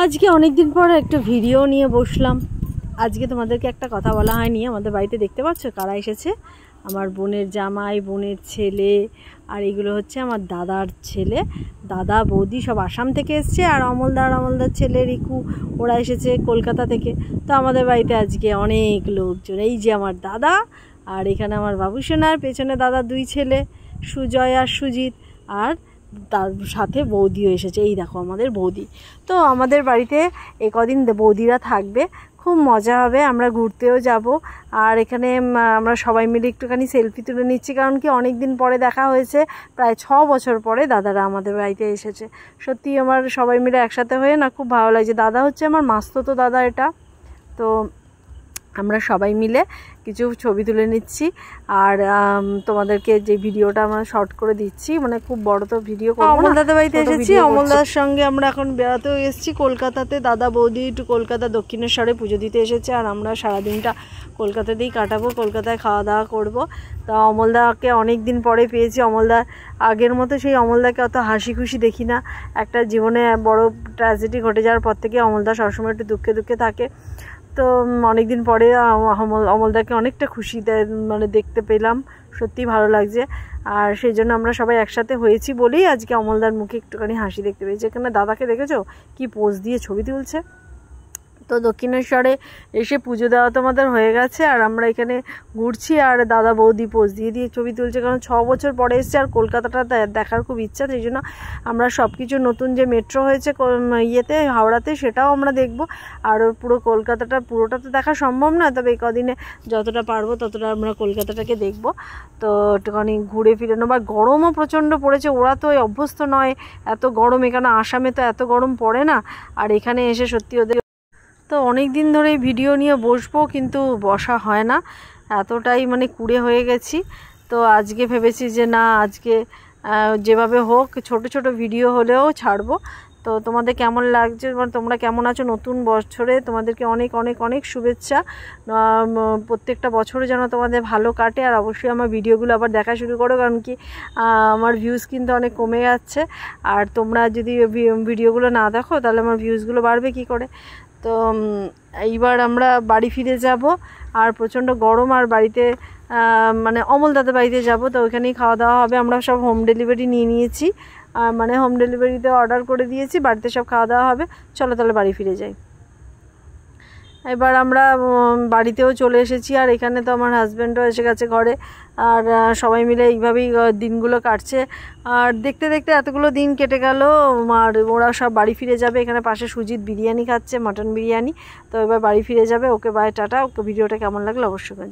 আজকে অনেক দিন পর একটা ভিডিও নিয়ে বসলাম। আজকে তোমাদেরকে একটা কথা বলা হয়নি। আমাদের বাড়িতে দেখতে পাচ্ছ কারা এসেছে? আমার বোনের জামাই, বোনের ছেলে, আর এগুলো হচ্ছে আমার দাদার ছেলে। দাদা বৌদি সব আসাম থেকে এসছে, আর অমলদার ছেলে রিকু, ওরা এসেছে কলকাতা থেকে। তো আমাদের বাড়িতে আজকে অনেক লোকজন। এই যে আমার দাদা, আর এখানে আমার বাবুসোনার পেছনে দাদা দুই ছেলে, সুজয় আর সুজিত, আর তার সাথে বৌদিও এসেছে। এই দেখো আমাদের বৌদি। তো আমাদের বাড়িতে কদিন বৌদিরা থাকবে, খুব মজা হবে। আমরা ঘুরতেও যাব, আর এখানে আমরা সবাই মিলে একটুখানি সেলফি তুলে নিচ্ছি, কারণ কি অনেক দিন পরে দেখা হয়েছে। প্রায় 6 বছর পরে দাদারা আমাদের বাড়িতে এসেছে। সত্যি আমার সবাই মিলে একসাথে হয়ে না খুব ভালো লাগছে। দাদা হচ্ছে আমার মাস্তুতো দাদা এটা। তো আমরা সবাই মিলে কিছু ছবি তুলে নিচ্ছি, আর তোমাদেরকে যে ভিডিওটা আমরা শর্ট করে দিচ্ছি, মানে খুব বড় তো ভিডিও করব না। অমলদাদের বাড়িতে এসেছি, অমলদার সঙ্গে আমরা এখন বেড়াতেও এসেছি কলকাতাতে। দাদা বৌদি একটু কলকাতা দক্ষিণেশ্বরে পুজো দিতে এসেছে, আর আমরা সারাদিনটা কলকাতাতেই কাটাবো, কলকাতায় খাওয়া দাওয়া করব। তা অমলদাকে অনেক দিন পরে পেয়েছি। অমলদা আগের মতো সেই অমলদাকে অত হাসি খুশি দেখি না। একটা জীবনে বড় ট্র্যাজেডি ঘটে যাওয়ার পর থেকে অমলদা সবসময় একটু দুঃখে দুঃখে থাকে। তো অনেক দিন পরে অমলদাকে অনেকটা খুশি মানে দেখতে পেলাম, সত্যি ভালো লাগছে। আর সেই জন্য আমরা সবাই একসাথে হয়েছি বলেই আজকে অমলদার মুখে একটুখানি হাসি দেখতে পেয়েছি। এখানে দাদাকে দেখেছো কি পোজ দিয়ে ছবি তুলছে। তো দক্ষিণেশ্বরে এসে পুজো দেওয়া তো আমাদের হয়ে গেছে, আর আমরা এখানে ঘুরছি, আর দাদা বৌদি পোজ দিয়ে দিয়ে ছবি তুলছে, কারণ 6 বছর পরে এসছে, আর কলকাতাটা দেখার খুব ইচ্ছা। সেই জন্য আমরা সব কিছু নতুন যে মেট্রো হয়েছে ইয়েতে, হাওড়াতে, সেটাও আমরা দেখব। আর পুরো কলকাতাটা পুরোটা তো দেখা সম্ভব না, তবে এই কদিনে যতটা পারবো ততটা আমরা কলকাতাটাকে দেখব। তো একটুখানি ঘুরে ফিরে নেবো। আর গরমও প্রচণ্ড পড়েছে। ওরা তো অভ্যস্ত নয় এত গরম, এখানে আসামে তো এত গরম পড়ে না, আর এখানে এসে সত্যি ওদের তো অনেক দিন ধরে ভিডিও নিয়ে বসবো, কিন্তু বসা হয় না, এতটাই মানে কুড়ে হয়ে গেছি। তো আজকে ভেবেছি যে না, আজকে যেভাবে হোক ছোট ছোট ভিডিও হলেও ছাড়বো। তো তোমাদের কেমন লাগছে, মানে তোমরা কেমন আছো নতুন বছরে? তোমাদেরকে অনেক অনেক অনেক শুভেচ্ছা। প্রত্যেকটা বছরে যেন তোমাদের ভালো কাটে, আর অবশ্যই আমার ভিডিওগুলো আবার দেখা শুরু করো, কারণ কি আমার ভিউজ কিন্তু অনেক কমে যাচ্ছে। আর তোমরা যদি ভিডিওগুলো না দেখো তাহলে আমার ভিউজগুলো বাড়বে কি করে। তো এইবার আমরা বাড়ি ফিরে যাব, আর প্রচণ্ড গরম, আর বাড়িতে মানে অমলদাদের বাড়িতে যাব। তো ওইখানেই খাওয়া দাওয়া হবে। আমরা সব হোম ডেলিভারি নিয়ে নিয়েছি, মানে হোম ডেলিভারিতে অর্ডার করে দিয়েছি, বাড়িতে সব খাওয়া দাওয়া হবে। চলো তাহলে বাড়ি ফিরে যাই। এবার আমরা বাড়িতেও চলে এসেছি, আর এখানে তো আমার হাজব্যান্ডও এসে গেছে ঘরে, আর সবাই মিলে এইভাবেই দিনগুলো কাটছে। আর দেখতে দেখতে এতগুলো দিন কেটে গেল, আর ওরা সব বাড়ি ফিরে যাবে। এখানে পাশে সুজিত বিরিয়ানি খাচ্ছে, মাটন বিরিয়ানি। তো এবার বাড়ি ফিরে যাবে। Okay bye, tata. ওকে ভিডিওটা কেমন লাগলো অবশ্যই।